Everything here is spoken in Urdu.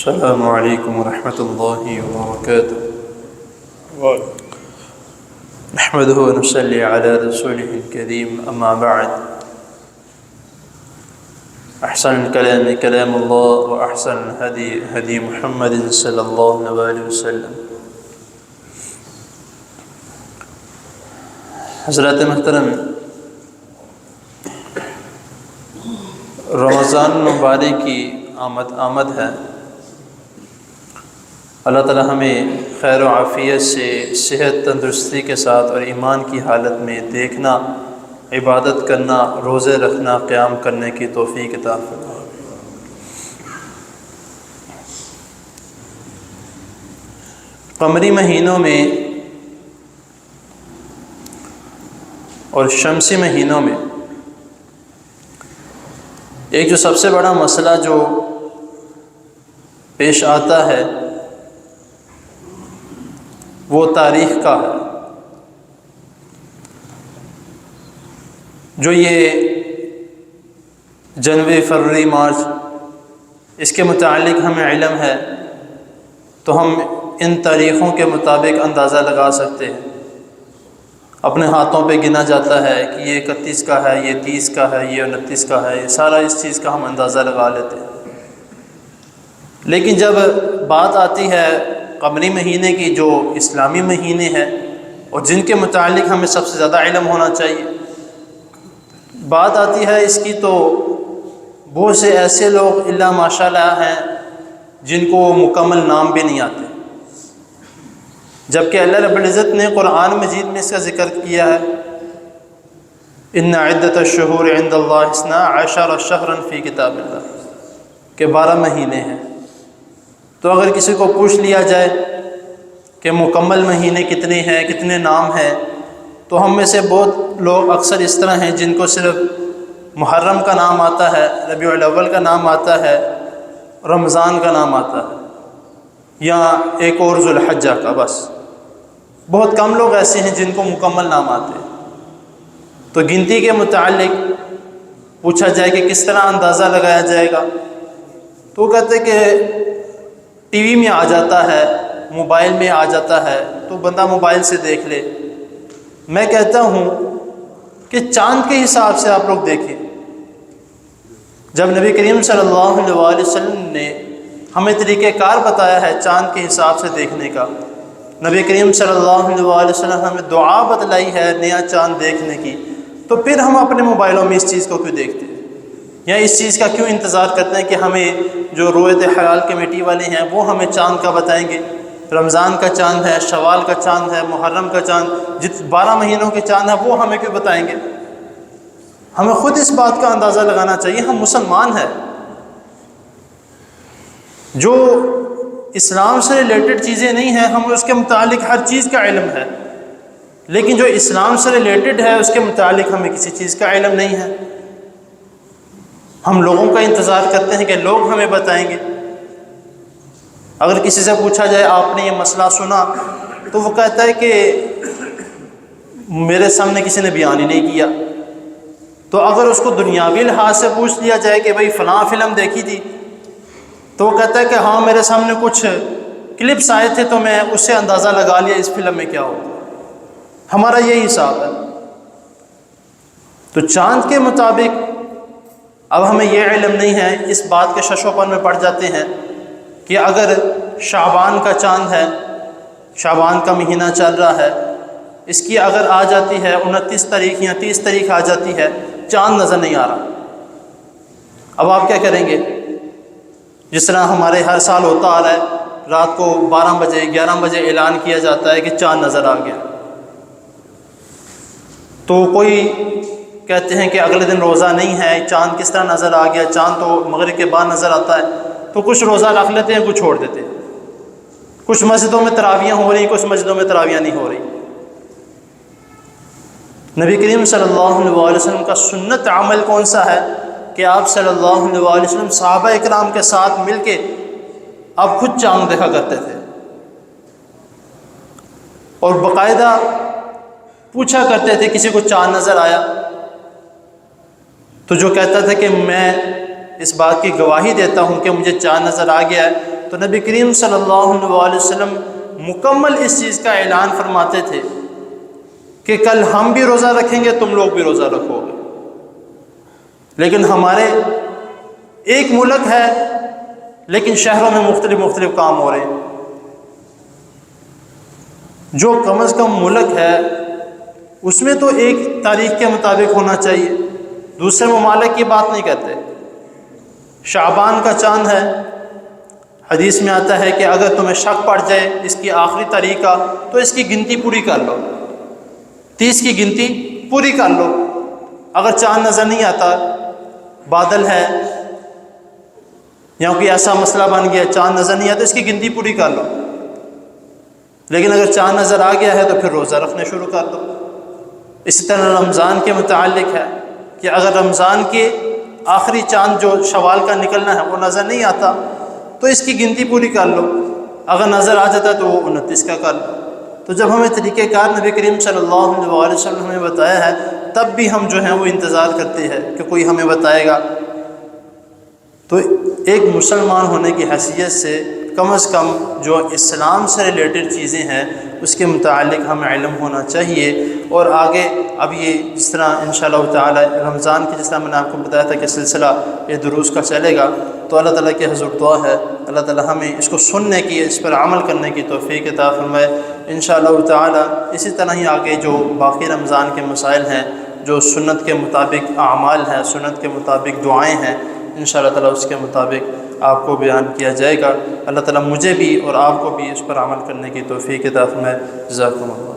السلام علیکم ورحمۃ اللہ وبرکاتہ۔ نحمده ونصلي على رسوله الكريم، اما بعد، احسن الكلام كلام الله واحسن الهدي هدي محمد صلی اللہ علیہ وسلم۔ حضرات محترم، رمضان المبارک کی آمد ہے۔ اللہ تعالی ہمیں خیر و عافیت سے، صحت تندرستی کے ساتھ اور ایمان کی حالت میں دیکھنا، عبادت کرنا، روزے رکھنا، قیام کرنے کی توفیق عطا فرمائے۔ قمری مہینوں میں اور شمسی مہینوں میں ایک جو سب سے بڑا مسئلہ جو پیش آتا ہے وہ تاریخ کا ہے۔ جو یہ جنوری، فروری، مارچ، اس کے متعلق ہمیں علم ہے تو ہم ان تاریخوں کے مطابق اندازہ لگا سکتے ہیں۔ اپنے ہاتھوں پہ گنا جاتا ہے کہ یہ 31 کا ہے، یہ 30 کا ہے، یہ 29 کا ہے، یہ سارا اس چیز کا ہم اندازہ لگا لیتے ہیں۔ لیکن جب بات آتی ہے قمری مہینے کی، جو اسلامی مہینے ہیں اور جن کے متعلق ہمیں سب سے زیادہ علم ہونا چاہیے، بات آتی ہے اس کی، تو بہت سے ایسے لوگ الا ماشاء اللہ ہیں جن کو مکمل نام بھی نہیں آتے، جبکہ اللہ رب العزت نے قرآن مجید میں اس کا ذکر کیا ہے، ان عدۃ الشہور عند اللہ 12 شہرا فی کتاب اللہ، کہ 12 مہینے ہیں۔ تو اگر کسی کو پوچھ لیا جائے کہ مکمل مہینے کتنے ہیں، کتنے نام ہیں، تو ہم میں سے بہت لوگ اکثر اس طرح ہیں جن کو صرف محرم کا نام آتا ہے، ربیع الاول کا نام آتا ہے، رمضان کا نام آتا ہے، یا ایک اور ذو الحجہ کا، بس۔ بہت کم لوگ ایسے ہیں جن کو مکمل نام آتے ہیں۔ تو گنتی کے متعلق پوچھا جائے کہ کس طرح اندازہ لگایا جائے گا، تو وہ کہتے کہ ٹی وی میں آ جاتا ہے، موبائل میں آ جاتا ہے، تو بندہ موبائل سے دیکھ لے۔ میں کہتا ہوں کہ چاند کے حساب سے آپ لوگ دیکھیں۔ جب نبی کریم صلی اللہ علیہ وسلم نے ہمیں طریقہ کار بتایا ہے چاند کے حساب سے دیکھنے کا، نبی کریم صلی اللہ علیہ وسلم ہمیں دعا بتلائی ہے نیا چاند دیکھنے کی، تو پھر ہم اپنے موبائلوں میں اس چیز کو کیوں دیکھتے ہیں، یا اس چیز کا کیوں انتظار کرتے ہیں کہ ہمیں جو رویت حلال کمیٹی والے ہیں وہ ہمیں چاند کا بتائیں گے؟ رمضان کا چاند ہے، شوال کا چاند ہے، محرم کا چاند، 12 مہینوں کے چاند ہیں، وہ ہمیں کیوں بتائیں گے؟ ہمیں خود اس بات کا اندازہ لگانا چاہیے۔ ہم مسلمان ہیں، جو اسلام سے ریلیٹڈ چیزیں نہیں ہیں ہمیں اس کے متعلق ہر چیز کا علم ہے، لیکن جو اسلام سے ریلیٹڈ ہے اس کے متعلق ہمیں کسی چیز کا علم نہیں ہے۔ ہم لوگوں کا انتظار کرتے ہیں کہ لوگ ہمیں بتائیں گے۔ اگر کسی سے پوچھا جائے آپ نے یہ مسئلہ سنا، تو وہ کہتا ہے کہ میرے سامنے کسی نے بیان ہی نہیں کیا۔ تو اگر اس کو دنیاوی لحاظ سے پوچھ لیا جائے کہ بھئی فلاں فلم دیکھی تھی، تو وہ کہتا ہے کہ ہاں میرے سامنے کچھ کلپس آئے تھے تو میں اس سے اندازہ لگا لیا اس فلم میں کیا ہوگا۔ ہمارا یہی حساب ہے۔ تو چاند کے مطابق اب ہمیں یہ علم نہیں ہے، اس بات کے ششوپن میں پڑ جاتے ہیں کہ اگر شعبان کا چاند ہے، شعبان کا مہینہ چل رہا ہے، اس کی اگر آ جاتی ہے 29 تاریخ یا 30 تاریخ آ جاتی ہے، چاند نظر نہیں آ رہا، اب آپ کیا کریں گے؟ جس طرح ہمارے ہر سال ہوتا آ رہا ہے، رات کو 12 بجے 11 بجے اعلان کیا جاتا ہے کہ چاند نظر آ گیا، تو کوئی کہتے ہیں کہ اگلے دن روزہ نہیں ہے، چاند کس طرح نظر آ گیا، چاند تو مغرب کے بعد نظر آتا ہے، تو کچھ روزہ رکھ لیتے ہیں، کچھ چھوڑ دیتے ہیں۔ کچھ مسجدوں میں تراویحیں ہو رہی، کچھ مسجدوں میں تراویحیں نہیں ہو رہی۔ نبی کریم صلی اللہ علیہ وسلم کا سنت عمل کون سا ہے کہ آپ صلی اللہ علیہ وسلم صحابہ اکرام کے ساتھ مل کے آپ خود چاند دیکھا کرتے تھے، اور باقاعدہ پوچھا کرتے تھے کسی کو چاند نظر آیا تو جو کہتا تھا کہ میں اس بات کی گواہی دیتا ہوں کہ مجھے چاند نظر آ گیا ہے، تو نبی کریم صلی اللہ علیہ وسلم مکمل اس چیز کا اعلان فرماتے تھے کہ کل ہم بھی روزہ رکھیں گے، تم لوگ بھی روزہ رکھو گے. لیکن ہمارے ایک ملک ہے لیکن شہروں میں مختلف کام ہو رہے ہیں. جو کم از کم ملک ہے اس میں تو ایک تاریخ کے مطابق ہونا چاہیے. دوسرے ممالک کی بات نہیں کرتے. شعبان کا چاند ہے، حدیث میں آتا ہے کہ اگر تمہیں شک پڑ جائے اس کی آخری تاریخ کا تو اس کی گنتی پوری کر لو، 30 کی گنتی پوری کر لو. اگر چاند نظر نہیں آتا، بادل ہے یا کوئی ایسا مسئلہ بن گیا چاند نظر نہیں آتا، اس کی گنتی پوری کر لو. لیکن اگر چاند نظر آ گیا ہے تو پھر روزہ رکھنا شروع کر دو. اسی طرح رمضان کے متعلق ہے کہ اگر رمضان کے آخری چاند جو شوال کا نکلنا ہے وہ نظر نہیں آتا تو اس کی گنتی پوری کر لو. اگر نظر آ جاتا تو وہ 29 کا کر لو. تو جب ہمیں طریقہ کار نبی کریم صلی اللہ علیہ وسلم نے بتایا ہے تب بھی ہم جو ہیں وہ انتظار کرتے ہیں کہ کوئی ہمیں بتائے گا. تو ایک مسلمان ہونے کی حیثیت سے کم از کم جو اسلام سے ریلیٹڈ چیزیں ہیں اس کے متعلق ہمیں علم ہونا چاہیے. اور آگے اب یہ جس طرح انشاءاللہ تعالی رمضان کی جس طرح میں نے آپ کو بتایا تھا کہ سلسلہ یہ دروس کا چلے گا، تو اللہ تعالیٰ کی حضور دعا ہے اللہ تعالیٰ ہمیں اس کو سننے کی، اس پر عمل کرنے کی توفیق عطا فرمائے انشاءاللہ تعالی. اسی طرح ہی آگے جو باقی رمضان کے مسائل ہیں، جو سنت کے مطابق اعمال ہیں، سنت کے مطابق دعائیں ہیں، انشاءاللہ تعالیٰ اس کے مطابق آپ کو بیان کیا جائے گا. اللہ تعالیٰ مجھے بھی اور آپ کو بھی اس پر عمل کرنے کی توفیق عطا فرمائے. جزاکم اللہ.